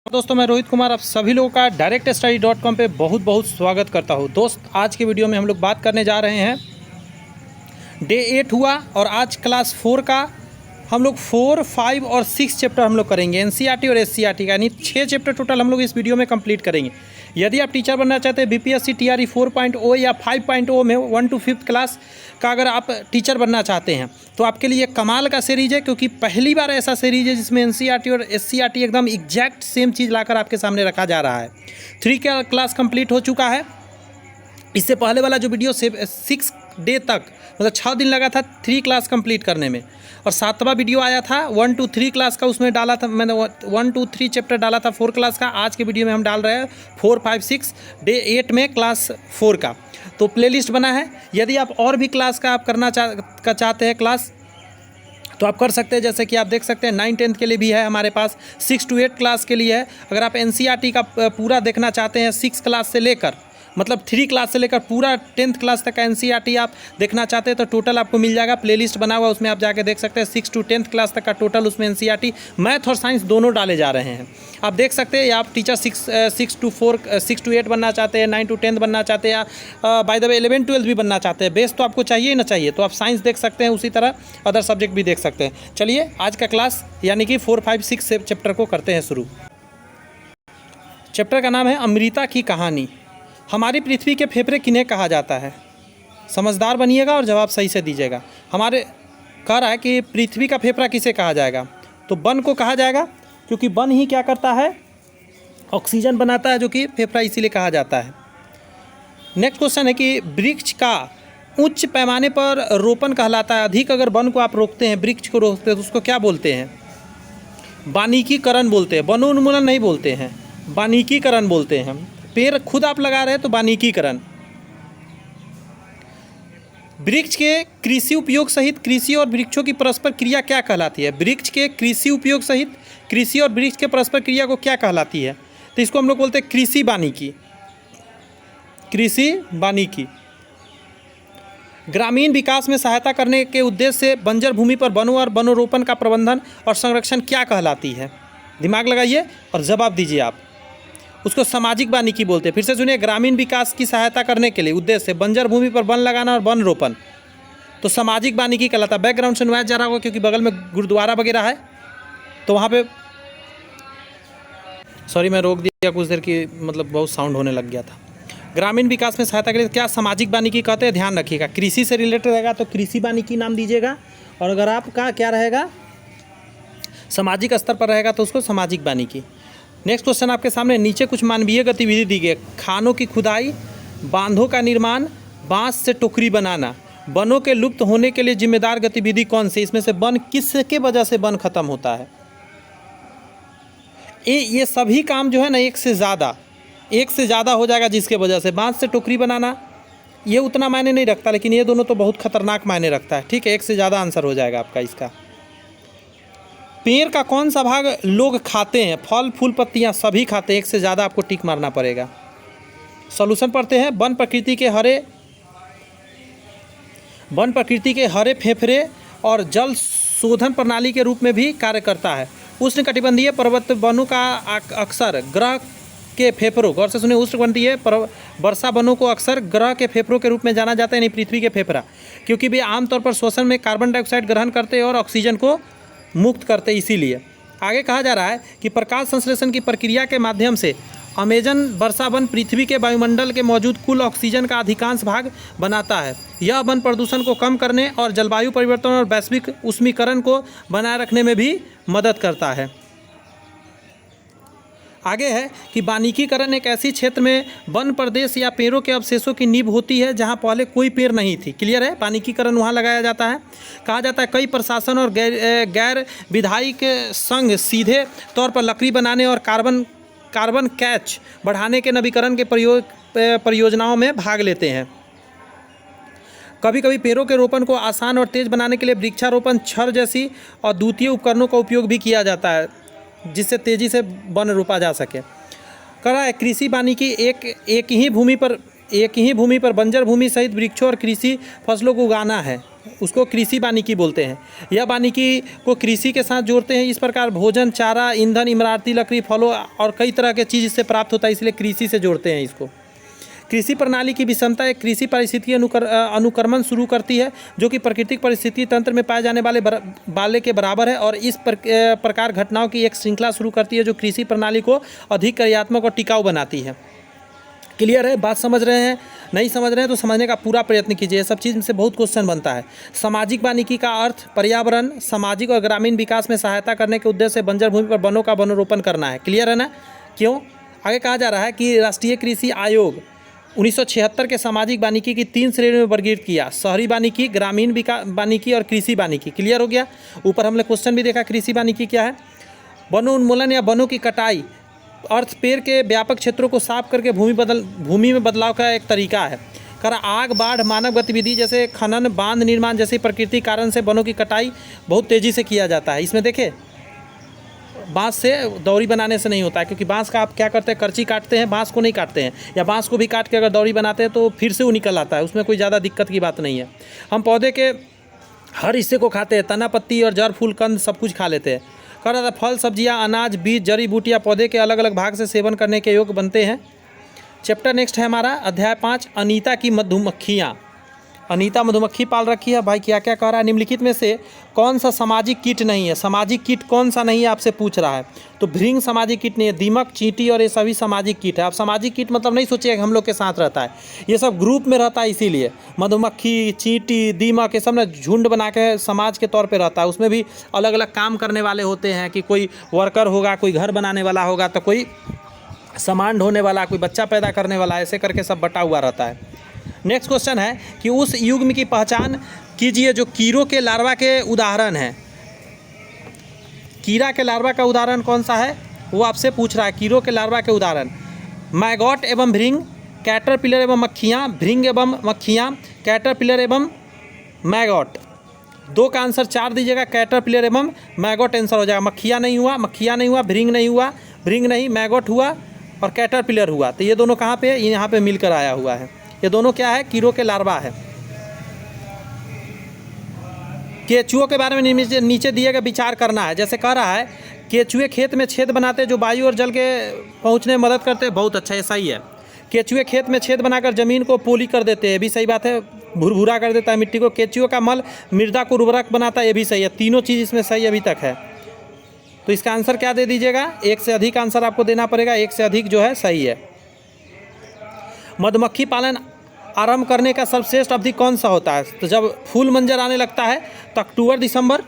दोस्तों, मैं रोहित कुमार आप सभी लोगों का directstudy.com पे बहुत बहुत स्वागत करता हूँ। दोस्त, आज के वीडियो में हम लोग बात करने जा रहे हैं, डे 8 हुआ और आज क्लास 4 का हम लोग 4, 5 और 6 चैप्टर हम लोग करेंगे। एनसीईआरटी और एससीईआरटी का, यानी 6 चैप्टर टोटल हम लोग इस वीडियो में कंप्लीट करेंगे। यदि आप टीचर बनना चाहते हैं बीपीएससी टीआरई 4.0 या 5.0 में 1 to 5th क्लास का अगर आप टीचर बनना चाहते हैं तो आपके लिए कमाल का सीरीज है, क्योंकि पहली बार ऐसा सीरीज है जिसमें एनसीईआरटी और एससीईआरटी एकदम एग्जैक्ट सेम चीज़ लाकर आपके सामने रखा जा रहा है। 3 का क्लास कंप्लीट हो चुका है। इससे पहले वाला जो वीडियो 6 डे तक, मतलब 6 दिन लगा था 3 क्लास कंप्लीट करने में, और 7वां वीडियो आया था 1 to 3 क्लास का, उसमें डाला था मैंने 1 to 3 चैप्टर डाला था 4 क्लास का। आज के वीडियो में हम डाल रहे हैं 4, 5, 6 डे 8 में क्लास 4 का। तो प्लेलिस्ट बना है। यदि आप और भी क्लास का आप करना चाहते हैं क्लास, तो आप कर सकते हैं। जैसे कि आप देख सकते हैं 9, 10 के लिए भी है हमारे पास, 6 to 8 क्लास के लिए है। अगर आप एनसीईआरटी का पूरा देखना चाहते हैं 6 क्लास से लेकर, मतलब 3 क्लास से लेकर पूरा 10th क्लास तक का एनसीईआरटी आप देखना चाहते हैं तो टोटल आपको मिल जाएगा। प्लेलिस्ट बना हुआ, उसमें आप जाके देख सकते हैं 6 to 10th क्लास तक का टोटल। उसमें एनसीईआरटी, मैथ और साइंस दोनों डाले जा रहे हैं। आप देख सकते हैं, या आप टीचर 6 to 8 बनना चाहते हैं, 9 to 10 बनना चाहते हैं, या बाय द वे 11, 12 भी बनना चाहते हैं। बेस तो आपको चाहिए ही ना चाहिए, तो आप साइंस देख सकते हैं, उसी तरह अदर सब्जेक्ट भी देख सकते हैं। चलिए आज का क्लास यानी कि 4, 5, 6 चैप्टर को करते हैं शुरू। चैप्टर का नाम है अमृता की कहानी। हमारी पृथ्वी के फेफड़े किन्हें कहा जाता है? समझदार बनिएगा और जवाब सही से दीजिएगा। हमारे कह रहा है कि पृथ्वी का फेफड़ा किसे कहा जाएगा, तो वन को कहा जाएगा, क्योंकि वन ही क्या करता है, ऑक्सीजन बनाता है, जो कि फेफड़ा इसीलिए कहा जाता है। नेक्स्ट क्वेश्चन है कि वृक्ष का उच्च पैमाने पर रोपण कहलाता है। अधिक अगर वन को आप रोकते हैं, वृक्ष को रोकते हैं, तो उसको क्या बोलते हैं? वानिकीकरण बोलते हैं। वनोन्मूलन नहीं बोलते हैं, वानिकीकरण बोलते हैं। पेड़ खुद आप लगा रहे हैं तो वानिकीकरण। वृक्ष के कृषि उपयोग सहित कृषि और वृक्षों की परस्पर क्रिया क्या कहलाती है? वृक्ष के कृषि उपयोग सहित कृषि और वृक्ष के परस्पर क्रिया को क्या कहलाती है? तो इसको हम लोग बोलते हैं कृषि वानिकी। कृषि वानिकी। ग्रामीण विकास में सहायता करने के उद्देश्य से बंजर भूमि पर वनों और वनोरोपण का प्रबंधन और संरक्षण क्या कहलाती है? दिमाग लगाइए और जवाब दीजिए आप। उसको सामाजिक वानिकी बोलते हैं। फिर से सुनिए, ग्रामीण विकास की सहायता करने के लिए उद्देश्य से बंजर भूमि पर वन लगाना और वन रोपण, तो सामाजिक वानिकी कहलाता है। बैकग्राउंड से नॉइज जा रहा होगा क्योंकि बगल में गुरुद्वारा वगैरह है, तो वहाँ पे सॉरी मैं रोक दिया कुछ देर की, मतलब बहुत साउंड होने लग गया था। ग्रामीण विकास में सहायता के लिए क्या सामाजिक वानिकी कहते हैं? ध्यान रखिएगा, कृषि से रिलेटेड रहेगा तो कृषि वानिकी नाम दीजिएगा, और अगर आपका क्या रहेगा, सामाजिक स्तर पर रहेगा तो उसको सामाजिक वानिकी। नेक्स्ट क्वेश्चन आपके सामने, नीचे कुछ मानवीय गतिविधि दी गई। खानों की खुदाई, बांधों का निर्माण, बांस से टोकरी बनाना। वनों के लुप्त होने के लिए जिम्मेदार गतिविधि कौन सी? इसमें से वन किसके वजह से वन खत्म होता है? ये सभी काम जो है ना, एक से ज़्यादा हो जाएगा, जिसके वजह से बांस से टोकरी बनाना ये उतना मायने नहीं रखता, लेकिन ये दोनों तो बहुत खतरनाक मायने रखता है। ठीक है, एक से ज़्यादा आंसर हो जाएगा आपका इसका। पेड़ का कौन सा भाग लोग खाते हैं? फल, फूल, पत्तियां सभी खाते हैं। एक से ज़्यादा आपको टिक मारना पड़ेगा। सॉल्यूशन पढ़ते हैं। वन प्रकृति के हरे फेफड़े और जल शोधन प्रणाली के रूप में भी कार्य करता है। उष्णकटिबंधीय पर्वत वनों का अक्सर ग्रह के फेफड़ों, गौर से सुनिए, उष्णकटिबंधीय वर्षा वनों को अक्सर ग्रह के फेफड़ों के रूप में जाना जाता है, यानी पृथ्वी के फेफड़ा, क्योंकि वे आमतौर पर श्वसन में कार्बन डाइऑक्साइड ग्रहण करते हैं और ऑक्सीजन को मुक्त करते। इसीलिए आगे कहा जा रहा है कि प्रकाश संश्लेषण की प्रक्रिया के माध्यम से अमेजन वर्षा वन पृथ्वी के वायुमंडल के मौजूद कुल ऑक्सीजन का अधिकांश भाग बनाता है। यह वन प्रदूषण को कम करने और जलवायु परिवर्तन और वैश्विक ऊष्मीकरण को बनाए रखने में भी मदद करता है। आगे है कि वानिकीकरण एक ऐसी क्षेत्र में वन प्रदेश या पेड़ों के अवशेषों की नींव होती है जहां पहले कोई पेड़ नहीं थी। क्लियर है? वानिकीकरण वहां लगाया जाता है। कहा जाता है कई प्रशासन और गैर विधायिक संघ सीधे तौर पर लकड़ी बनाने और कार्बन कैच बढ़ाने के नवीकरण के परियोजनाओं में भाग लेते हैं। कभी कभी पेड़ों के रोपण को आसान और तेज बनाने के लिए वृक्षारोपण छड़ जैसी अद्वितीय उपकरणों का उपयोग भी किया जाता है, जिससे तेज़ी से वन रोपा जा सके। करा है कृषि वानिकी एक ही भूमि पर बंजर भूमि सहित वृक्षों और कृषि फसलों को उगाना है। उसको कृषि वानिकी बोलते हैं। यह वानिकी को कृषि के साथ जोड़ते हैं। इस प्रकार भोजन, चारा, ईंधन, इमारती लकड़ी, फलों और कई तरह के चीज़ इससे प्राप्त होता है, इसलिए कृषि से जोड़ते हैं इसको। कृषि प्रणाली की विषमता एक कृषि परिस्थिति अनुक्रमण शुरू करती है जो कि प्राकृतिक परिस्थिति तंत्र में पाए जाने वाले के बराबर है और इस प्रकार घटनाओं की एक श्रृंखला शुरू करती है जो कृषि प्रणाली को अधिक क्रियात्मक और टिकाऊ बनाती है। क्लियर है? बात समझ रहे हैं? नहीं समझ रहे हैं तो समझने का पूरा प्रयत्न कीजिए। सब चीज़ से बहुत क्वेश्चन बनता है। सामाजिक वानिकी का अर्थ पर्यावरण, सामाजिक और ग्रामीण विकास में सहायता करने के उद्देश्य से बंजर भूमि पर वनों का वनरोपण करना है। क्लियर है ना? क्यों? आगे कहा जा रहा है कि राष्ट्रीय कृषि आयोग 1976 के सामाजिक वानिकी की 3 श्रेणियों में वर्गीकृत किया: शहरी वानिकी, ग्रामीण वानिकी और कृषि वानिकी। क्लियर हो गया? ऊपर हमने क्वेश्चन भी देखा कृषि वानिकी क्या है। वनोन्मूलन या वनों की कटाई अर्थ पेड़ के व्यापक क्षेत्रों को साफ करके भूमि में बदलाव का एक तरीका है। आग, बाढ़, मानव गतिविधि जैसे खनन, बांध निर्माण जैसे प्राकृतिक कारण से वनों की कटाई बहुत तेज़ी से किया जाता है। इसमें देखें, बांस से दौरी बनाने से नहीं होता है, क्योंकि बांस का आप क्या करते हैं, करची काटते हैं, बांस को नहीं काटते हैं, या बांस को भी काट के अगर दौरी बनाते हैं तो फिर से वो निकल आता है, उसमें कोई ज़्यादा दिक्कत की बात नहीं है। हम पौधे के हर हिस्से को खाते हैं, तना, पत्ती और जड़, फूल, कंद सब कुछ खा लेते हैं। कह रहा था फल, सब्जियां, अनाज, बीज, जड़ी बूटियां पौधे के अलग अलग भाग से सेवन करने के योग्य बनते हैं। चैप्टर नेक्स्ट है हमारा अध्याय 5, अनीता की मधुमक्खियाँ। अनीता मधुमक्खी पाल रखी है। भाई क्या क्या कह रहा है, निम्नलिखित में से कौन सा सामाजिक कीट नहीं है? सामाजिक कीट कौन सा नहीं है आपसे पूछ रहा है। तो भृंग सामाजिक कीट नहीं है, दीमक, चींटी और ये सभी सामाजिक कीट है। आप सामाजिक कीट मतलब नहीं सोचिए हम लोग के साथ रहता है, ये सब ग्रुप में रहता है, इसीलिए मधुमक्खी, चींटी, दीमक ये सब ना झुंड बना के समाज के तौर पर रहता है। उसमें भी अलग अलग काम करने वाले होते हैं कि कोई वर्कर होगा, कोई घर बनाने वाला होगा, तो कोई सामान ढोने वाला, कोई बच्चा पैदा करने वाला, ऐसे करके सब बटा हुआ रहता है। नेक्स्ट क्वेश्चन है कि उस युग्म की पहचान कीजिए जो कीड़ों के लार्वा के उदाहरण हैं। कीड़ा के लार्वा का उदाहरण कौन सा है वो आपसे पूछ रहा है। कीड़ों के लार्वा के उदाहरण: मैगॉट एवं भृंग, कैटरपिलर एवं मक्खियाँ, भृंग एवं मक्खियाँ, कैटरपिलर एवं मैगॉट। 2 का आंसर 4 दीजिएगा, कैटरपिलर एवं मैगॉट आंसर हो जाएगा। मक्खियाँ नहीं हुआ, मक्खियाँ नहीं हुआ, भृंग नहीं हुआ, भृंग नहीं, मैगॉट हुआ और कैटरपिलर हुआ। तो ये दोनों कहाँ पे? यहाँ पे मिलकर आया हुआ है। ये दोनों क्या है? कीड़ों के लार्वा है। केचुओं के बारे में नीचे दिए गए विचार करना है। जैसे कह रहा है केचुए खेत में छेद बनाते जो वायु और जल के पहुंचने में मदद करते हैं, बहुत अच्छा, ये सही है। केचुए खेत में छेद बनाकर जमीन को पोली कर देते हैं, ये भी सही बात है, भुरभुरा कर देता है मिट्टी को। केचुओं का मल मृदा को उर्वरक बनाता है, ये भी सही है। तीनों चीज़ इसमें सही अभी तक है। तो इसका आंसर क्या दे दीजिएगा? 1 से अधिक आंसर आपको देना पड़ेगा, 1 से अधिक जो है सही है। मधुमक्खी पालन आरंभ करने का सर्वश्रेष्ठ अवधि कौन सा होता है? तो जब फूल मंजर आने लगता है तो अक्टूबर दिसंबर,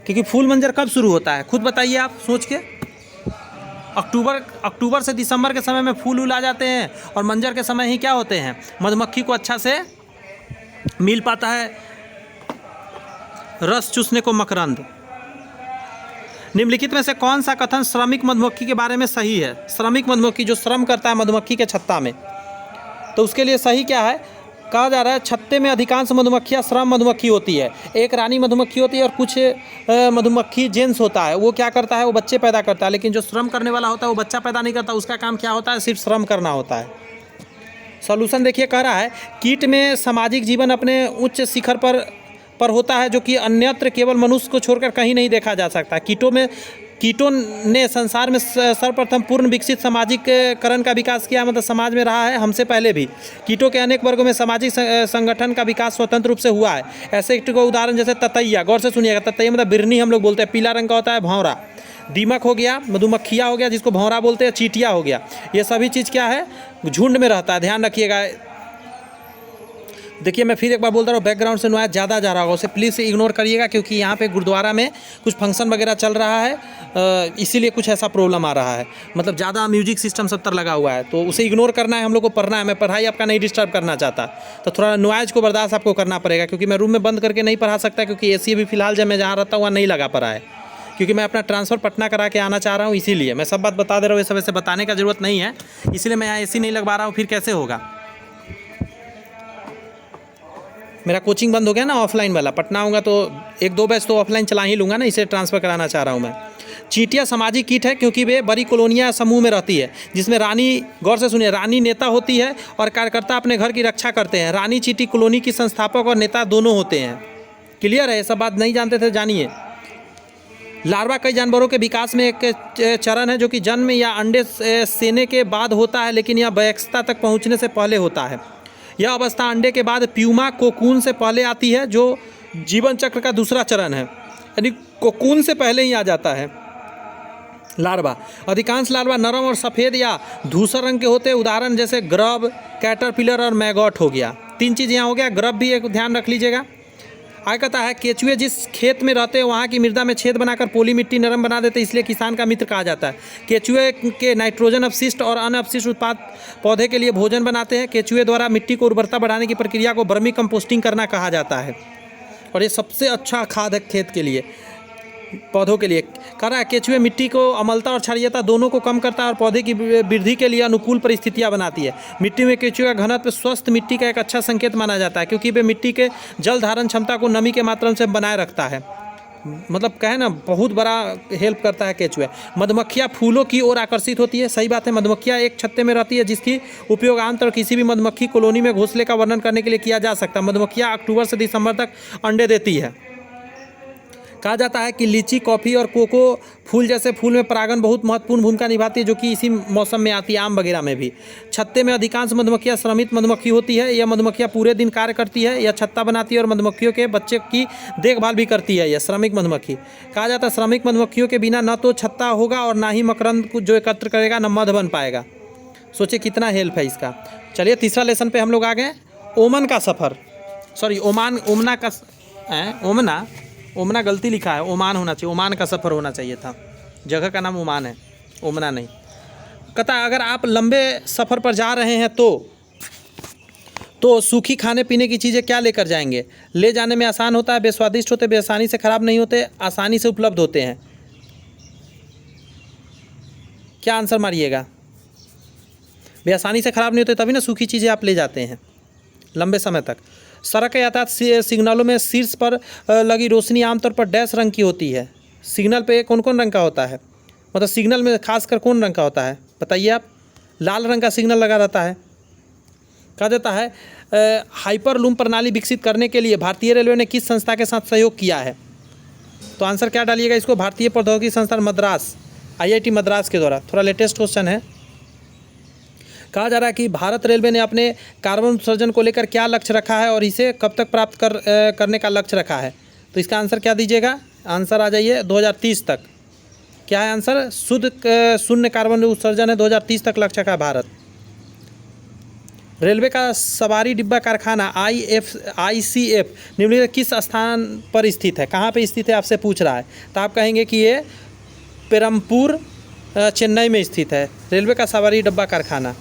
क्योंकि फूल मंजर कब शुरू होता है खुद बताइए आप सोच के। अक्टूबर से दिसंबर के समय में फूल उल आ जाते हैं और मंजर के समय ही क्या होते हैं, मधुमक्खी को अच्छा से मिल पाता है रस चूसने को, मकरंद। निम्नलिखित में से कौन सा कथन श्रमिक मधुमक्खी के बारे में सही है? श्रमिक मधुमक्खी जो श्रम करता है मधुमक्खी के छत्ता में, तो उसके लिए सही क्या है? कहा जा रहा है छत्ते में अधिकांश मधुमक्खियाँ श्रम मधुमक्खी होती है। एक रानी मधुमक्खी होती है और कुछ मधुमक्खी जेंट्स होता है, वो क्या करता है, वो बच्चे पैदा करता है। लेकिन जो श्रम करने वाला होता है वो बच्चा पैदा नहीं करता, उसका काम क्या होता है, सिर्फ श्रम करना होता है। सॉल्यूशन देखिए, कह रहा है कीट में सामाजिक जीवन अपने उच्च शिखर पर होता है जो कि अन्यत्र केवल मनुष्य को छोड़कर कहीं नहीं देखा जा सकता। कीटों ने संसार में सर्वप्रथम पूर्ण विकसित सामाजिककरण का विकास किया, मतलब समाज में रहा है हमसे पहले भी। कीटों के अनेक वर्गों में सामाजिक संगठन का विकास स्वतंत्र रूप से हुआ है। ऐसे कीट को उदाहरण जैसे ततैया, गौर से सुनिएगा, ततैया मतलब बिरनी हम लोग बोलते हैं, पीला रंग का होता है, भौरा। दीमक हो गया, मधुमक्खियाँ हो गया जिसको भौरा बोलते हैं, चींटियाँ हो गया। ये सभी चीज़ क्या है, झुंड में रहता है, ध्यान रखिएगा। देखिए मैं फिर एक बार बोलता रहा हूँ, बैकग्राउंड से नॉइज़ ज़्यादा जा रहा होगा, उसे प्लीज़ इग्नोर करिएगा, क्योंकि यहाँ पे गुरुद्वारा में कुछ फंक्शन वगैरह चल रहा है, इसीलिए कुछ ऐसा प्रॉब्लम आ रहा है। मतलब ज़्यादा म्यूजिक सिस्टम सब तरह लगा हुआ है, तो उसे इग्नोर करना है, हम लोग को पढ़ना है। मैं पढ़ाई आपका नहीं डिस्टर्ब करना चाहता, तो थोड़ा नॉइज़ को बर्दाश्त आपको करना पड़ेगा, क्योंकि मैं रूम में बंद करके नहीं पढ़ा सकता, क्योंकि AC भी फिलहाल जब मैं जहाँ रहता हूँ वहाँ नहीं लगा पड़ा है, क्योंकि मैं अपना ट्रांसफ़र पटना करा के आना चाह रहा हूँ। इसीलिए मैं सब बात बता दे रहा हूँ, ये सब ऐसे बताने का ज़रूरत नहीं है, इसलिए मैं यहाँ AC नहीं लगवा रहा हूँ, फिर कैसे होगा। मेरा कोचिंग बंद हो गया ना ऑफलाइन वाला, पटना आऊँगा तो 1-2 बैच तो ऑफलाइन चला ही लूँगा ना, इसे ट्रांसफ़र कराना चाह रहा हूँ मैं। चींटियाँ सामाजिक कीट है क्योंकि वे बड़ी कॉलोनियाँ समूह में रहती है, जिसमें रानी, गौर से सुनिए, रानी नेता होती है और कार्यकर्ता अपने घर की रक्षा करते हैं। रानी चींटी कॉलोनी की संस्थापक और नेता दोनों होते हैं। क्लियर है? ये सब बात नहीं जानते थे, जानिए। लार्वा कई जानवरों के विकास में एक चरण है जो कि जन्म या अंडे सेने के बाद होता है, लेकिन यह वयस्कता तक पहुंचने से पहले होता है। यह अवस्था अंडे के बाद प्यूमा कोकून से पहले आती है, जो जीवन चक्र का दूसरा चरण है, यानी कोकून से पहले ही आ जाता है लार्वा। अधिकांश लार्वा नरम और सफ़ेद या धूसर रंग के होते हैं, उदाहरण जैसे ग्रब, कैटरपिलर और मैगॉट हो गया। 3 चीज़ यहाँ हो गया। ग्रब भी एक ध्यान रख लीजिएगा। आगे कहता है केचुए जिस खेत में रहते हैं वहाँ की मृदा में छेद बनाकर पोली मिट्टी नरम बना देते हैं, इसलिए किसान का मित्र कहा जाता है। केचुए के नाइट्रोजन अपशिष्ट और अन्य अपशिष्ट उत्पाद पौधे के लिए भोजन बनाते हैं। केचुए द्वारा मिट्टी को उर्वरता बढ़ाने की प्रक्रिया को वर्मी कंपोस्टिंग करना कहा जाता है, और ये सबसे अच्छा खाद है खेत के लिए, पौधों के लिए। कह रहा है केचुए मिट्टी को अम्लता और क्षारीयता दोनों को कम करता है और पौधे की वृद्धि के लिए अनुकूल परिस्थितियां बनाती है। मिट्टी में केचुए का घनत्व स्वस्थ मिट्टी का एक अच्छा संकेत माना जाता है, क्योंकि वे मिट्टी के जल धारण क्षमता को नमी के मात्रा से बनाए रखता है। मतलब कहे ना, बहुत बड़ा हेल्प करता है केचुए। मधुमक्खियाँ फूलों की ओर आकर्षित होती है। सही बात है, मधुमक्खियाँ एक छत्ते में रहती है, जिसकी उपयोग आमतौर किसी भी मधुमक्खी कॉलोनी में घोंसले का वर्णन करने के लिए किया जा सकता है। मधुमक्खियाँ अक्टूबर से दिसंबर तक अंडे देती है। कहा जाता है कि लीची, कॉफ़ी और कोको फूल जैसे फूल में परागण बहुत महत्वपूर्ण भूमिका निभाती है, जो कि इसी मौसम में आती है, आम वगैरह में भी। छत्ते में अधिकांश मधुमक्खियाँ श्रमिक मधुमक्खी होती है। यह मधुमक्खियाँ पूरे दिन कार्य करती है, यह छत्ता बनाती है और मधुमक्खियों के बच्चे की देखभाल भी करती है। यह श्रमिक मधुमक्खी कहा जाता है। श्रमिक मधुमक्खियों के बिना न तो छत्ता होगा और ना ही मकरंद को जो एकत्र करेगा, न मध बन पाएगा। सोचिए कितना हेल्प है इसका। चलिए तीसरा लेसन पे हम लोग आ गए। ओमन का सफ़र, सॉरी ओमना का, ओमना गलती लिखा है, ओमान होना चाहिए, ओमान का सफ़र होना चाहिए था। जगह का नाम ओमान है, ओमना नहीं। कहता अगर आप लंबे सफ़र पर जा रहे हैं तो सूखी खाने पीने की चीज़ें क्या लेकर जाएंगे? ले जाने में आसान होता है, बेस्वादिष्ट होते, बेआसानी से ख़राब नहीं होते, आसानी से उपलब्ध होते हैं। क्या आंसर मारिएगा? बेआसानी से ख़राब नहीं होते, तभी ना सूखी चीज़ें आप ले जाते हैं लंबे समय तक। सड़क यातायात सिग्नलों में शीर्ष पर लगी रोशनी आमतौर पर डैश रंग की होती है। सिग्नल पे कौन कौन रंग का होता है? मतलब सिग्नल में खासकर कौन रंग का होता है बताइए आप? लाल रंग का सिग्नल लगा रहता है। कहा जाता है हाइपरलूम प्रणाली विकसित करने के लिए भारतीय रेलवे ने किस संस्था के साथ सहयोग किया है? तो आंसर क्या डालिएगा इसको? भारतीय प्रौद्योगिकी संस्थान मद्रास, IIT मद्रास के द्वारा। थोड़ा लेटेस्ट क्वेश्चन है। कहा जा रहा है कि भारत रेलवे ने अपने कार्बन उत्सर्जन को लेकर क्या लक्ष्य रखा है और इसे कब तक प्राप्त करने का लक्ष्य रखा है? तो इसका आंसर क्या दीजिएगा? आंसर आ जाइए 2030 तक। क्या है आंसर? शून्य कार्बन उत्सर्जन है, 2030 तक लक्ष्य रखा है भारत। रेलवे का सवारी डिब्बा कारखाना ICF निम्नलिखित किस स्थान पर स्थित है? कहाँ पर स्थित है आपसे पूछ रहा है, तो आप कहेंगे कि ये पेरम्बूर चेन्नई में स्थित है रेलवे का सवारी डब्बा कारखाना।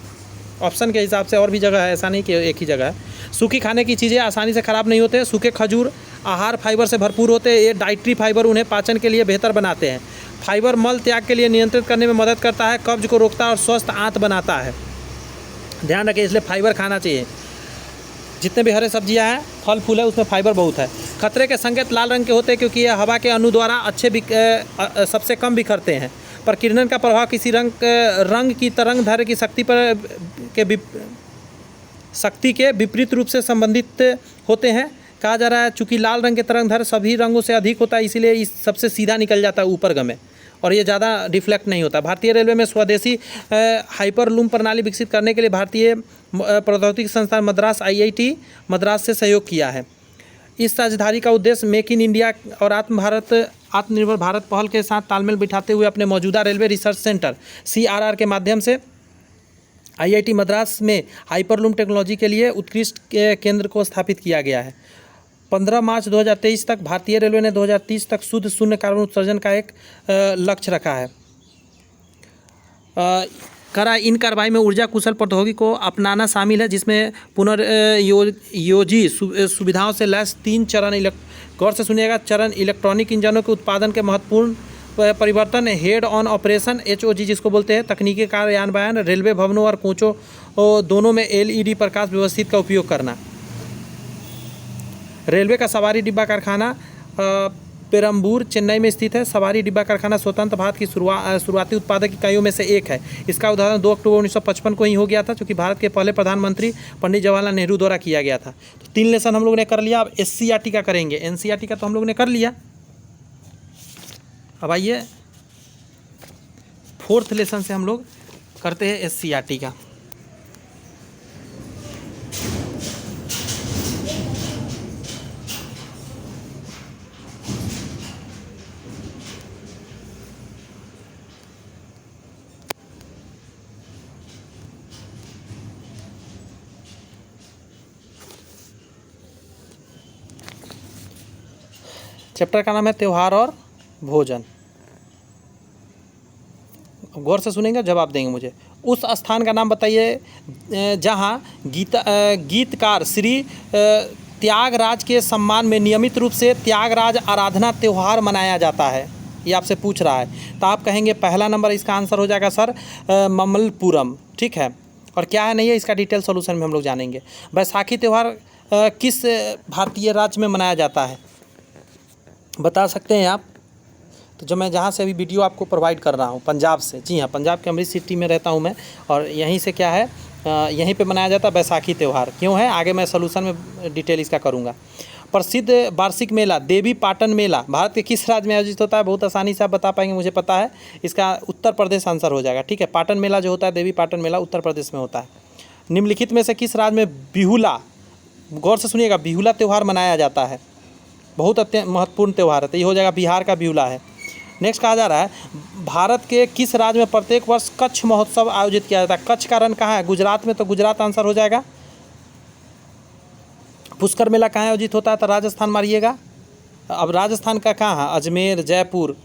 ऑप्शन के हिसाब से और भी जगह है, ऐसा नहीं कि एक ही जगह है। सूखी खाने की चीज़ें आसानी से ख़राब नहीं होते। सूखे खजूर आहार फाइबर से भरपूर होते हैं। ये डाइटरी फाइबर उन्हें पाचन के लिए बेहतर बनाते हैं। फाइबर मल त्याग के लिए नियंत्रित करने में मदद करता है, कब्ज को रोकता है और स्वस्थ आंत बनाता है। ध्यान रखें, इसलिए फाइबर खाना चाहिए। जितने भी हरे सब्जियां हैं, फल फूल है, उसमें फाइबर बहुत है। खतरे के संकेत लाल रंग के होते हैं क्योंकि यह हवा के अणु द्वारा सबसे कम बिखरते हैं। प्रकीर्णन का प्रभाव किसी रंग की तरंग दैर्घ्य की शक्ति के विपरीत रूप से संबंधित होते हैं। कहा जा रहा है चूँकि लाल रंग के तरंग दैर्घ्य सभी रंगों से अधिक होता है, इसीलिए इस सबसे सीधा निकल जाता है ऊपर गमे और ये ज़्यादा रिफ्लेक्ट नहीं होता। भारतीय रेलवे में स्वदेशी हाइपरलूम प्रणाली विकसित करने के लिए भारतीय प्रौद्योगिकी संस्थान मद्रास IIT मद्रास से सहयोग किया है। इस साझेदारी का उद्देश्य मेक इन इंडिया और आत्मनिर्भर भारत पहल के साथ तालमेल बिठाते हुए अपने मौजूदा रेलवे रिसर्च सेंटर CRR के माध्यम से IIT मद्रास में हाइपरलूम टेक्नोलॉजी के लिए उत्कृष्ट केंद्र को स्थापित किया गया है। 15 मार्च 2023 तक भारतीय रेलवे ने 2030 तक शुद्ध शून्य कार्बन उत्सर्जन का एक लक्ष्य रखा है। इन कार्रवाई में ऊर्जा कुशल प्रौद्योगिकी को अपनाना शामिल है, जिसमें पुनर्योजी सुविधाओं से लैस 3 चरण गौर से सुनिएगा चरण इलेक्ट्रॉनिक इंजनों के उत्पादन के महत्वपूर्ण परिवर्तन, हेड ऑन ऑपरेशन HOG जिसको बोलते हैं, तकनीकी कार्यान्वयन, रेलवे भवनों और कोचों दोनों में LED प्रकाश व्यवस्थित का उपयोग करना। रेलवे का सवारी डिब्बा कारखाना पेरम्बूर चेन्नई में स्थित है। सवारी डिब्बा कारखाना स्वतंत्र भारत की शुरुआती उत्पादक इकाइयों में से एक है। इसका उदाहरण 2 अक्टूबर 1955 को ही हो गया था, जो कि भारत के पहले प्रधानमंत्री पंडित जवाहरलाल नेहरू द्वारा किया गया था। तो 3 लेसन हम लोग ने कर लिया। अब SCERT का करेंगे। NCERT का तो हम लोग ने कर लिया। अब आइए 4th लेसन से हम लोग करते हैं SCERT का। चैप्टर का नाम है त्यौहार और भोजन। गौर से सुनेंगे, जवाब देंगे मुझे। उस स्थान का नाम बताइए जहाँ गीतकार श्री त्यागराज के सम्मान में नियमित रूप से त्यागराज आराधना त्यौहार मनाया जाता है। ये आपसे पूछ रहा है, तो आप कहेंगे पहला नंबर इसका आंसर हो जाएगा सर ममल्लपुरम। ठीक है, और क्या है नहीं है इसका डिटेल सॉल्यूशन में हम लोग जानेंगे। बैसाखी त्यौहार किस भारतीय राज्य में मनाया जाता है, बता सकते हैं आप? तो जो मैं जहाँ से अभी वीडियो आपको प्रोवाइड कर रहा हूँ, पंजाब से। जी हाँ, पंजाब के अमृत सिटी में रहता हूँ मैं, और यहीं से क्या है, यहीं पे मनाया जाता है बैसाखी त्यौहार। क्यों है, आगे मैं सॉल्यूशन में डिटेल इसका करूँगा। प्रसिद्ध वार्षिक मेला देवी पाटन मेला भारत के किस राज्य में आयोजित होता है? बहुत आसानी से आप बता पाएंगे, मुझे पता है। इसका उत्तर प्रदेश आंसर हो जाएगा। ठीक है, पाटन मेला जो होता है, देवी पाटन मेला उत्तर प्रदेश में होता है। निम्नलिखित में से किस राज्य में बिहुला, गौर से सुनिएगा, बिहुला त्यौहार मनाया जाता है? बहुत अत्यंत महत्वपूर्ण त्यौहार है, तो ये हो जाएगा बिहार का बिहुला है। नेक्स्ट कहा जा रहा है भारत के किस राज्य में प्रत्येक वर्ष कच्छ महोत्सव आयोजित किया जाता है? कच्छ का रण कहाँ है? गुजरात में, तो गुजरात आंसर हो जाएगा। पुष्कर मेला कहाँ आयोजित होता है? तो राजस्थान मारिएगा। अब राजस्थान का कहाँ है? अजमेर, जयपुर,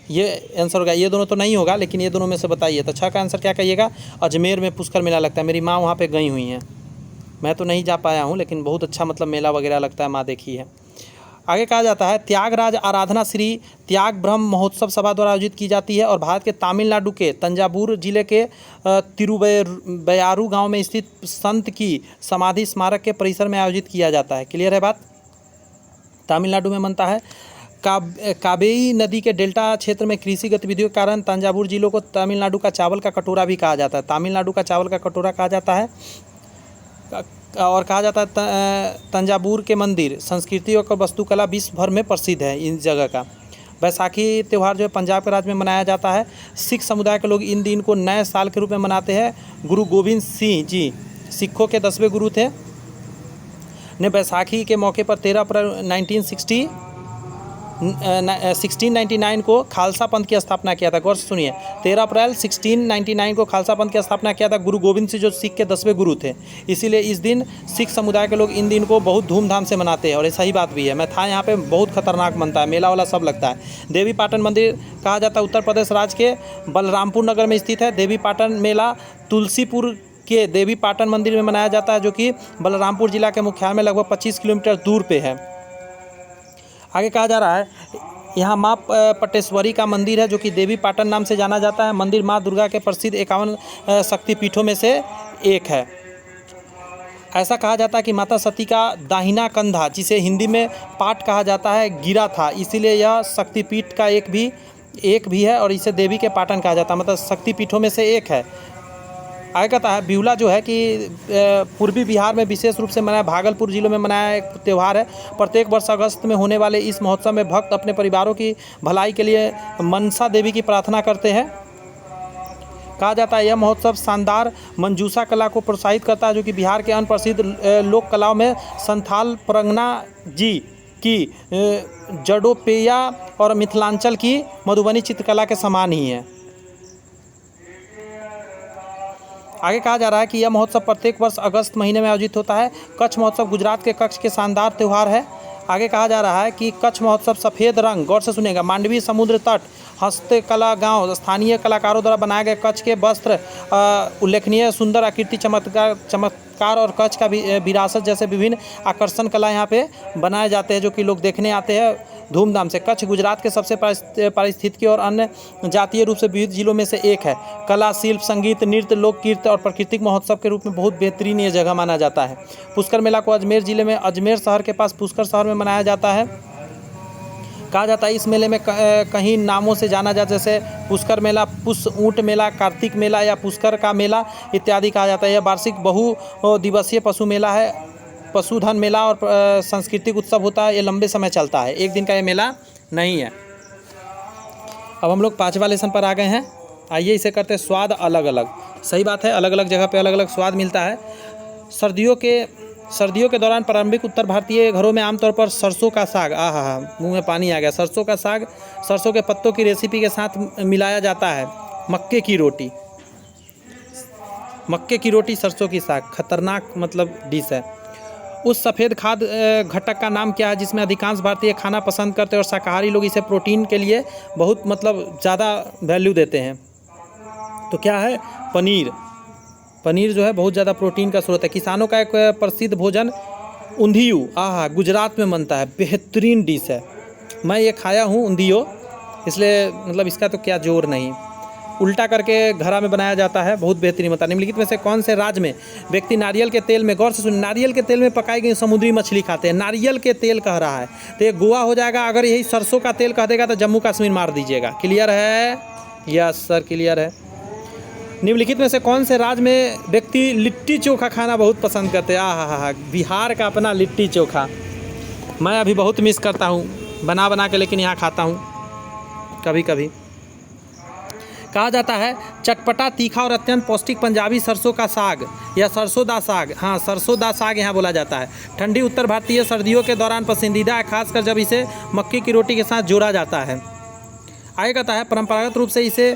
ये आंसर होगा। ये दोनों तो नहीं होगा, लेकिन ये दोनों में से बताइए। तो 6 का आंसर क्या कहिएगा? अजमेर में पुष्कर मेला लगता है। मेरी माँ वहाँ पर गई हुई हैं, मैं तो नहीं जा पाया हूँ, लेकिन बहुत अच्छा मतलब मेला वगैरह लगता है, माँ देखी है। आगे कहा जाता है त्यागराज आराधना श्री त्याग ब्रह्म महोत्सव सभा द्वारा आयोजित की जाती है और भारत के तमिलनाडु के तंजावुर जिले के तिरुवैयारू गांव में स्थित संत की समाधि स्मारक के परिसर में आयोजित किया जाता है। क्लियर है बात? तमिलनाडु में बनता है। कावेरी नदी के डेल्टा क्षेत्र में कृषि गतिविधियों के कारण तंजावुर जिलों को तमिलनाडु का चावल का कटोरा भी कहा जाता है। तमिलनाडु का चावल का कटोरा कहा जाता है। और कहा जाता है तंजावुर के मंदिर संस्कृति और वास्तुकला विश्व भर में प्रसिद्ध है इस जगह का। बैसाखी त्यौहार जो है पंजाब के राज्य में मनाया जाता है। सिख समुदाय के लोग इन दिन को नए साल के रूप में मनाते हैं। गुरु गोविंद सिंह जी सिखों के 10वें गुरु थे, ने बैसाखी के मौके पर 13 अप्रैल 1699 को खालसा पंथ की स्थापना किया था। गौर से सुनिए, 13 अप्रैल 1699 को खालसा पंथ की स्थापना किया था गुरु गोविंद सिंह, जो सिख के 10वें गुरु थे। इसीलिए इस दिन सिख समुदाय के लोग इन दिन को बहुत धूमधाम से मनाते हैं, और ये सही बात भी है। मैं था यहाँ पे, बहुत खतरनाक बनता है, मेला वाला सब लगता है। देवी पाटन मंदिर कहा जाता है उत्तर प्रदेश राज्य के बलरामपुर नगर में स्थित है। देवी पाटन मेला तुलसीपुर के देवी पाटन मंदिर में मनाया जाता है, जो कि बलरामपुर जिला के मुख्यालय में लगभग 25 किलोमीटर दूर पे है। आगे कहा जा रहा है यहाँ माँ पटेश्वरी का मंदिर है, जो कि देवी पाटन नाम से जाना जाता है। मंदिर माँ दुर्गा के प्रसिद्ध 51 शक्तिपीठों में से एक है। ऐसा कहा जाता है कि माता सती का दाहिना कंधा, जिसे हिंदी में पाट कहा जाता है, गिरा था, इसीलिए यह शक्तिपीठ का एक भी है, और इसे देवी के पाटन कहा जाता है, मतलब शक्तिपीठों में से एक है। आगे कहता है बिहुला जो है कि पूर्वी बिहार में विशेष रूप से मनाया, भागलपुर जिलों में मनाया एक त्यौहार है। प्रत्येक वर्ष अगस्त में होने वाले इस महोत्सव में भक्त अपने परिवारों की भलाई के लिए मनसा देवी की प्रार्थना करते हैं। कहा जाता है यह महोत्सव शानदार मंजूषा कला को प्रोत्साहित करता है, जो कि बिहार के अन्य प्रसिद्ध लोक कलाओं में संथाल परगना जी की जडोपेया और मिथिलांचल की मधुबनी चित्रकला के समान ही है। आगे कहा जा रहा है कि यह महोत्सव प्रत्येक वर्ष अगस्त महीने में आयोजित होता है। कच्छ महोत्सव गुजरात के कच्छ के शानदार त्यौहार है। आगे कहा जा रहा है कि कच्छ महोत्सव सफ़ेद रंग, गौर से सुनिएगा, मांडवी समुद्र तट, हस्तकला गांव, स्थानीय कलाकारों द्वारा बनाए गए कच्छ के वस्त्र, उल्लेखनीय सुंदर आकृति, चमत्कार और कच्छ का विरासत जैसे विभिन्न आकर्षण कला यहाँ पे बनाए जाते हैं, जो कि लोग देखने आते हैं। धूमधाम से। कच्छ गुजरात के सबसे पारिस्थितिकी और अन्य जातीय रूप से विविध जिलों में से एक है। कला, शिल्प, संगीत, नृत्य, लोकगीत और प्राकृतिक महोत्सव के रूप में बहुत बेहतरीन ये जगह माना जाता है। पुष्कर मेला को अजमेर जिले में अजमेर शहर के पास पुष्कर शहर में मनाया जाता है। कहा जाता है इस मेले में कहीं नामों से जाना जाता है, जैसे पुष्कर मेला, पुष ऊँट मेला, कार्तिक मेला या पुष्कर का मेला इत्यादि कहा जाता है। यह वार्षिक बहु दिवसीय पशु मेला है, पशुधन मेला और सांस्कृतिक उत्सव होता है। ये लंबे समय चलता है, एक दिन का ये मेला नहीं है। अब हम लोग 5वां लेसन पर आ गए हैं। आइए इसे करते हैं स्वाद अलग अलग। सही बात है, अलग अलग जगह पे अलग अलग स्वाद मिलता है। सर्दियों के दौरान प्रारंभिक उत्तर भारतीय घरों में आमतौर पर सरसों का साग, आहा मुंह में पानी आ गया। सरसों का साग सरसों के पत्तों की रेसिपी के साथ मिलाया जाता है। मक्के की रोटी सरसों की साग, खतरनाक मतलब डिश है। उस सफ़ेद खाद्य घटक का नाम क्या है जिसमें अधिकांश भारतीय खाना पसंद करते हैं और शाकाहारी लोग इसे प्रोटीन के लिए बहुत मतलब ज़्यादा वैल्यू देते हैं? तो क्या है? पनीर जो है बहुत ज़्यादा प्रोटीन का स्रोत है। किसानों का एक प्रसिद्ध भोजन ऊंधियू, आहा गुजरात में बनता है, बेहतरीन डिश है। मैं ये खाया हूँ ऊंधियो, इसलिए मतलब इसका तो क्या जोर नहीं। उल्टा करके घड़ा में बनाया जाता है, बहुत बेहतरीन बनता है। निम्नलिखित में से कौन से राज्य में व्यक्ति नारियल के तेल में, गौर से सुन, नारियल के तेल में पकाई गई समुद्री मछली खाते हैं? नारियल के तेल कह रहा है तो ये गोवा हो जाएगा। अगर यही सरसों का तेल कह देगा तो जम्मू कश्मीर मार दीजिएगा। क्लियर है? यस सर क्लियर है। निम्नलिखित में से कौन से राज्य में व्यक्ति लिट्टी चोखा खाना बहुत पसंद करते हैं? आहा, बिहार का अपना लिट्टी चोखा मैं अभी बहुत मिस करता हूँ बना के, लेकिन यहाँ खाता हूँ कभी कभी। कहा जाता है चटपटा, तीखा और अत्यंत पौष्टिक पंजाबी सरसों का साग या सरसों दा साग, हाँ सरसों दा साग यहाँ बोला जाता है। ठंडी उत्तर भारतीय सर्दियों के दौरान पसंदीदा है, खासकर जब इसे मक्के की रोटी के साथ जोड़ा जाता है। आगे कहता है परंपरागत रूप से इसे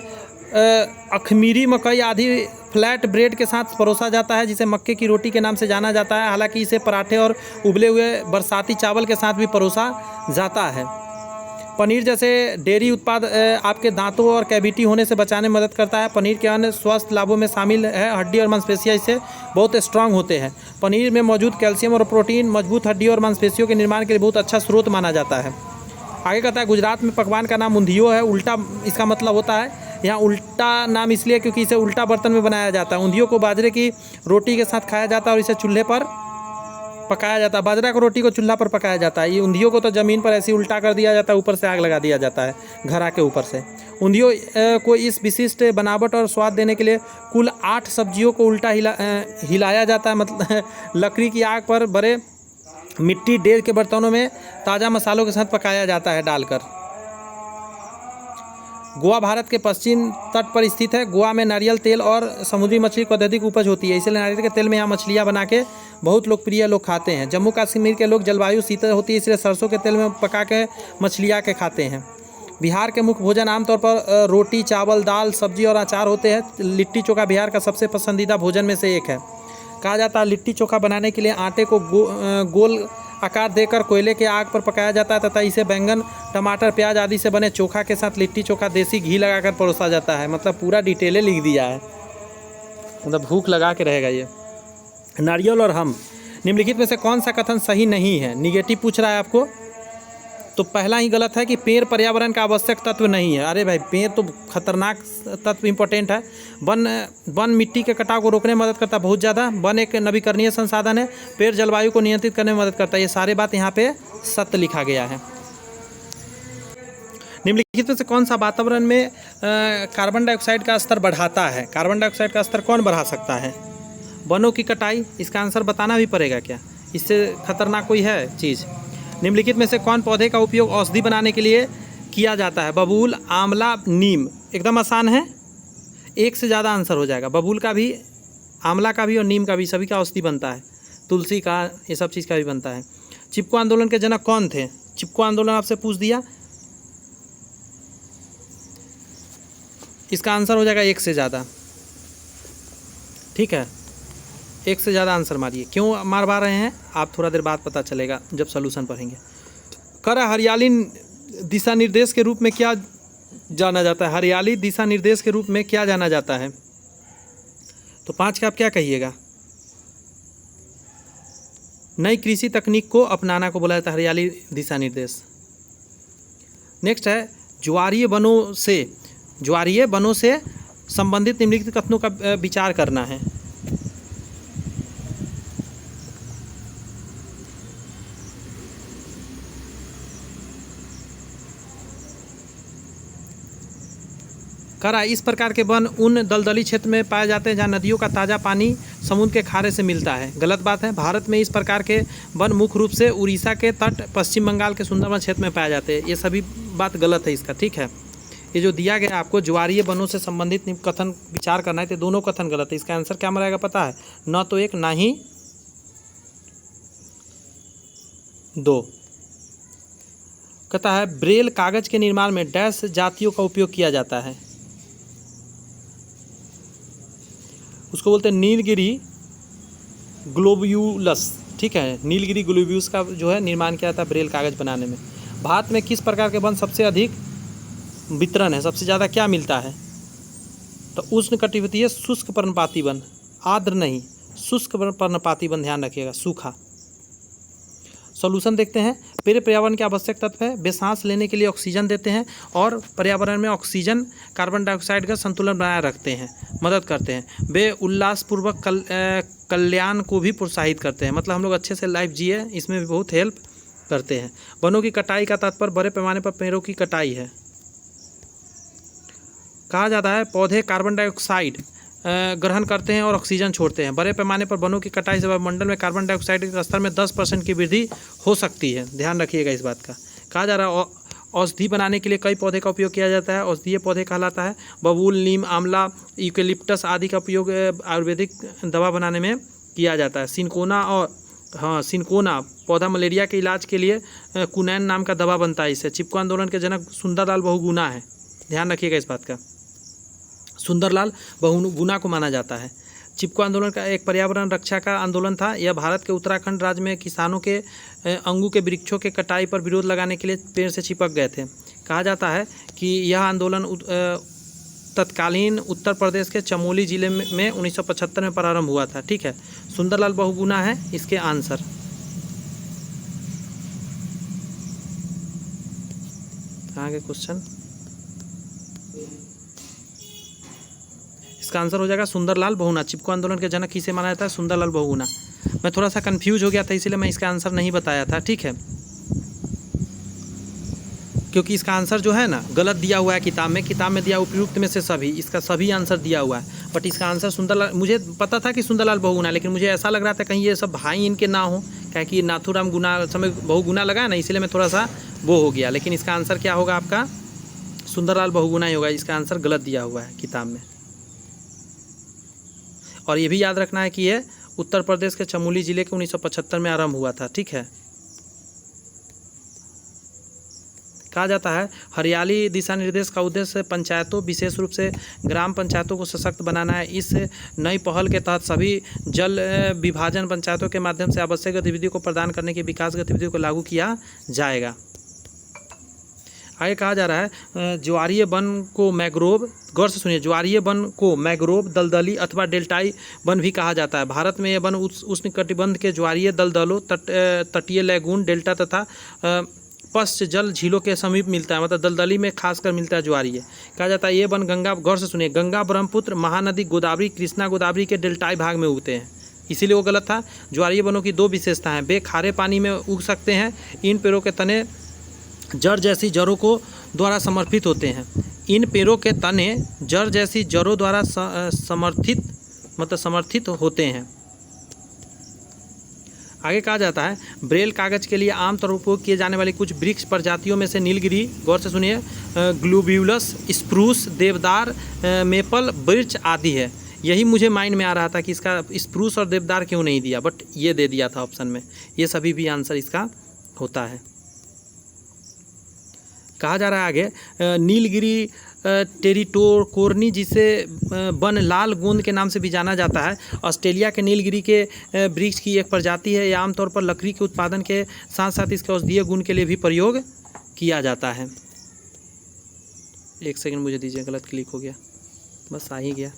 अखमीरी मकई आदि फ्लैट ब्रेड के साथ परोसा जाता है, जिसे मक्के की रोटी के नाम से जाना जाता है। हालांकि इसे पराठे और उबले हुए बरसाती चावल के साथ भी परोसा जाता है। पनीर जैसे डेयरी उत्पाद आपके दांतों और कैविटी होने से बचाने में मदद करता है। पनीर के अन्य स्वास्थ्य लाभों में शामिल है हड्डी और मांसपेशियां इससे बहुत स्ट्रांग होते हैं। पनीर में मौजूद कैल्शियम और प्रोटीन मजबूत हड्डी और मांसपेशियों के निर्माण के लिए बहुत अच्छा स्रोत माना जाता है। आगे कहता है गुजरात में पकवान का नाम ऊंधियो है। उल्टा इसका मतलब होता है, यहाँ उल्टा नाम इसलिए क्योंकि इसे उल्टा बर्तन में बनाया जाता है। ऊंधियो को बाजरे की रोटी के साथ खाया जाता है और इसे चूल्हे पर पकाया जाता है। बाजरा की रोटी को चूल्हा पर पकाया जाता है। ये ऊंधियो को तो ज़मीन पर ऐसे उल्टा कर दिया जाता है, ऊपर से आग लगा दिया जाता है घड़ा के ऊपर से। ऊंधियो को इस विशिष्ट बनावट और स्वाद देने के लिए कुल 8 सब्जियों को उल्टा हिलाया जाता है। मतलब लकड़ी की आग पर बड़े मिट्टी डेर के बर्तनों में ताज़ा मसालों के साथ पकाया जाता है डालकर। गोवा भारत के पश्चिम तट पर स्थित है। गोवा में नारियल तेल और समुद्री मछली को अत्यधिक उपज होती है, इसलिए नारियल के तेल में यहाँ मछलियाँ बना के बहुत लोकप्रिय लोग खाते हैं। जम्मू कश्मीर के लोग जलवायु शीतल होती है, इसलिए सरसों के तेल में पका के मछलियाँ के खाते हैं। बिहार के मुख्य भोजन आमतौर पर रोटी, चावल, दाल, सब्जी और अचार होते हैं। लिट्टी चोखा बिहार का सबसे पसंदीदा भोजन में से एक है। कहा जाता है लिट्टी चोखा बनाने के लिए आटे को गोल आकार देकर कोयले के आग पर पकाया जाता है तथा इसे बैंगन, टमाटर, प्याज आदि से बने चोखा के साथ लिट्टी चोखा देसी घी लगाकर परोसा जाता है। मतलब पूरा डिटेले लिख दिया है, मतलब भूख लगा के रहेगा ये। नारियल और हम, निम्नलिखित में से कौन सा कथन सही नहीं है? निगेटिव पूछ रहा है आपको, तो पहला ही गलत है कि पेड़ पर्यावरण का आवश्यक तत्व नहीं है। अरे भाई पेड़ तो खतरनाक तत्व इम्पोर्टेंट है। वन मिट्टी के कटाव को रोकने में मदद करता है बहुत ज़्यादा। वन एक नवीकरणीय संसाधन है। पेड़ जलवायु को नियंत्रित करने में मदद करता है। ये सारे बात यहाँ पे सत्य लिखा गया है। निम्नलिखित में से कौन सा वातावरण में कार्बन डाइऑक्साइड का स्तर बढ़ाता है? कार्बन डाइऑक्साइड का स्तर कौन बढ़ा सकता है? वनों की कटाई। इसका आंसर बताना भी पड़ेगा क्या? इससे खतरनाक कोई है चीज़? निम्नलिखित में से कौन पौधे का उपयोग औषधि बनाने के लिए किया जाता है? बबूल, आंवला, नीम। एकदम आसान है, एक से ज़्यादा आंसर हो जाएगा। बबूल का भी, आंवला का भी और नीम का भी, सभी का औषधि बनता है। तुलसी का, ये सब चीज़ का भी बनता है। चिपको आंदोलन के जनक कौन थे? चिपको आंदोलन आपसे पूछ दिया, इसका आंसर हो जाएगा 1 से ज़्यादा। ठीक है, 1 से ज़्यादा आंसर मारिए। क्यों मारवा रहे हैं आप थोड़ा देर बाद पता चलेगा जब सॉल्यूशन पढ़ेंगे। कर हरियाली दिशा निर्देश के रूप में क्या जाना जाता है? हरियाली दिशा निर्देश के रूप में क्या जाना जाता है? तो 5 का आप क्या कहिएगा? नई कृषि तकनीक को अपनाना को बोला जाता है हरियाली दिशा निर्देश। नेक्स्ट है ज्वारीय वनों से संबंधित निम्नलिखित कथनों का विचार करना है। करा इस प्रकार के वन उन दलदली क्षेत्र में पाए जाते हैं जहाँ नदियों का ताज़ा पानी समुद्र के खारे से मिलता है। गलत बात है। भारत में इस प्रकार के वन मुख्य रूप से उड़ीसा के तट, पश्चिम बंगाल के सुंदरबन क्षेत्र में पाए जाते हैं। ये सभी बात गलत है इसका, ठीक है। ये जो दिया गया आपको ज्वारीय वनों से संबंधित कथन विचार करना है, तो दोनों कथन गलत है। इसका आंसर क्या रहेगा पता है? न तो एक ना ही दो। कहता है ब्रेल कागज के निर्माण में डैश जातियों का उपयोग किया जाता है। उसको बोलते हैं नीलगिरी ग्लोब्यूलस, ठीक है। नीलगिरी ग्लोब्यूलस का जो है निर्माण किया जाता है ब्रेल कागज बनाने में। भारत में किस प्रकार के वन सबसे अधिक वितरण है, सबसे ज़्यादा क्या मिलता है? तो उष्णकटिबंधीय शुष्क पर्णपाती वन, आर्द्र नहीं, शुष्क पर्णपाती वन, ध्यान रखिएगा, सूखा। सॉल्यूशन देखते हैं। पेड़ पर्यावरण के आवश्यक तत्व है, वे सांस लेने के लिए ऑक्सीजन देते हैं और पर्यावरण में ऑक्सीजन कार्बन डाइऑक्साइड का संतुलन बनाए रखते हैं, मदद करते हैं। वे उल्लासपूर्वक कल्याण को भी प्रोत्साहित करते हैं, मतलब हम लोग अच्छे से लाइफ जिए, इसमें भी बहुत हेल्प करते हैं। वनों की कटाई का तात्पर्य बड़े पैमाने पर पेड़ों की कटाई है। कहा जाता है पौधे कार्बन डाइऑक्साइड ग्रहण करते हैं और ऑक्सीजन छोड़ते हैं। बड़े पैमाने पर वनों की कटाई से वायुमंडल में कार्बन डाइऑक्साइड के स्तर में 10% की वृद्धि हो सकती है, ध्यान रखिएगा इस बात का। कहा जा रहा है औषधि बनाने के लिए कई पौधे का उपयोग किया जाता है, औषधीय पौधे कहलाता है। बबूल, नीम, आंवला, यूकेलिप्टस आदि का उपयोग आयुर्वेदिक दवा बनाने में किया जाता है। सिनकोना पौधा मलेरिया के इलाज के लिए कुनैन नाम का दवा बनता है इससे। चिपको आंदोलन के जनक सुंदरलाल बहुगुणा है, ध्यान रखिएगा इस बात का। सुंदरलाल बहुगुणा को माना जाता है। चिपको आंदोलन का एक पर्यावरण रक्षा का आंदोलन था। यह भारत के उत्तराखंड राज्य में किसानों के अंगू के वृक्षों के कटाई पर विरोध लगाने के लिए पेड़ से चिपक गए थे। कहा जाता है कि यह आंदोलन तत्कालीन उत्तर प्रदेश के चमोली जिले में 1975 में प्रारंभ हुआ था, ठीक है। सुंदरलाल बहुगुणा है इसके आंसर। आगे क्वेश्चन, इसका आंसर हो जाएगा सुंदरलाल बहुगुणा। चिपको आंदोलन के जनक किसे माना जाता है? सुंदरलाल बहुगुणा। मैं थोड़ा सा कंफ्यूज हो गया था, इसीलिए मैं इसका आंसर नहीं बताया था, ठीक है, क्योंकि इसका आंसर जो है ना गलत दिया हुआ है किताब में दिया उपयुक्त में से सभी, इसका सभी आंसर दिया हुआ है, बट इसका आंसर सुंदरलाल, मुझे पता था कि सुंदरलाल बहुगुणा, लेकिन मुझे ऐसा लग रहा था कहीं ये सब भाई इनके ना हो, क्या कि नाथूराम गुना समय बहुगुणा लगा ना, इसलिए मैं थोड़ा सा वो हो गया। लेकिन इसका आंसर क्या होगा आपका? सुंदरलाल बहुगुणा ही होगा। इसका आंसर गलत दिया हुआ है किताब में। और ये भी याद रखना है कि ये उत्तर प्रदेश के चमोली जिले के 1975 में आरंभ हुआ था, ठीक है। कहा जाता है हरियाली दिशा निर्देश का उद्देश्य पंचायतों, विशेष रूप से ग्राम पंचायतों को सशक्त बनाना है। इस नई पहल के तहत सभी जल विभाजन पंचायतों के माध्यम से आवश्यक गतिविधियों को प्रदान करने की विकास गतिविधियों को लागू किया जाएगा। आगे कहा जा रहा है ज्वारीय वन को मैग्रोव, गौर से सुनिए, ज्वारीय वन को मैग्रोव, दलदली अथवा डेल्टाई वन भी कहा जाता है। भारत में यह वन उष्णकटिबंध के ज्वारीय दलदलों, तटीय लैगून, डेल्टा तथा पश्च जल झीलों के समीप मिलता है, मतलब दलदली में खासकर मिलता है ज्वारीय। कहा जाता है ये वन गंगा, गौर से सुनिए, गंगा, ब्रह्मपुत्र, महानदी, गोदावरी, कृष्णा गोदावरी के डेल्टाई भाग में उगते हैं, इसीलिए वो गलत था। ज्वारीय वनों की दो विशेषताएं, वे खारे पानी में उग सकते हैं। इन पेड़ों के तने जड़ जैसी जड़ों को द्वारा समर्थित होते हैं। इन पेड़ों के तने जड़ जैसी जड़ों द्वारा समर्थित होते हैं। आगे कहा जाता है ब्रेल कागज के लिए आमतौर पर उपयोग किए जाने वाली कुछ वृक्ष प्रजातियों में से नीलगिरी, गौर से सुनिए, ग्लोब्यूलस, स्प्रूस, देवदार, मेपल, बिर्च आदि है। यही मुझे माइंड में आ रहा था कि इसका स्प्रूस और देवदार क्यों नहीं दिया, बट ये दे दिया था ऑप्शन में। ये सभी भी आंसर इसका होता है। कहा जा रहा है आगे नीलगिरी टेरिटोकोर्नी, जिसे वन लाल गोंद के नाम से भी जाना जाता है, ऑस्ट्रेलिया के नीलगिरी के वृक्ष की एक प्रजाति है। यह आमतौर पर लकड़ी के उत्पादन के साथ साथ इसके औषधीय गुण के लिए भी प्रयोग किया जाता है। एक सेकंड मुझे दीजिए, गलत क्लिक हो गया, बस आ ही गया।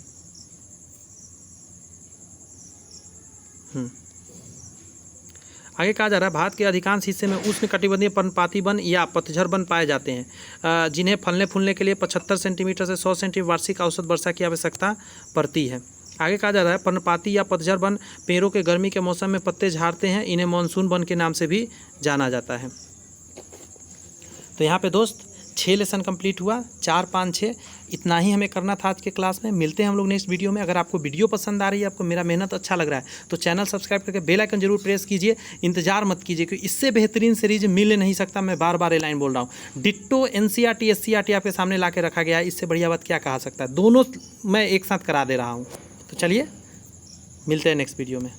आगे कहा जा रहा है भारत के अधिकांश हिस्से में उष्ण कटिबंधीय पर्णपाती वन या पतझड़ वन पाए जाते हैं, जिन्हें फलने फूलने के लिए 75 सेंटीमीटर से 100 सेंटीमीटर वार्षिक औसत वर्षा की आवश्यकता पड़ती है। आगे कहा जा रहा है पर्णपाती या पतझड़ वन पेड़ों के गर्मी के मौसम में पत्ते झाड़ते हैं, इन्हें मानसून वन के नाम से भी जाना जाता है। तो यहाँ पे दोस्त 6 लेसन कंप्लीट हुआ, 4, 5, 6 इतना ही हमें करना था आज के क्लास में। मिलते हैं हम लोग नेक्स्ट वीडियो में। अगर आपको वीडियो पसंद आ रही है, आपको मेरा मेहनत अच्छा लग रहा है, तो चैनल सब्सक्राइब करके बेल आइकन जरूर प्रेस कीजिए। इंतजार मत कीजिए, क्योंकि इससे बेहतरीन सीरीज मिल नहीं सकता। मैं बार बार ये लाइन बोल रहा हूँ। डिट्टो NCERT SCERT आपके सामने ला के रखा गया है, इससे बढ़िया बात क्या कहा सकता है। दोनों मैं एक साथ करा दे रहा हूँ। तो चलिए मिलते हैं नेक्स्ट वीडियो में।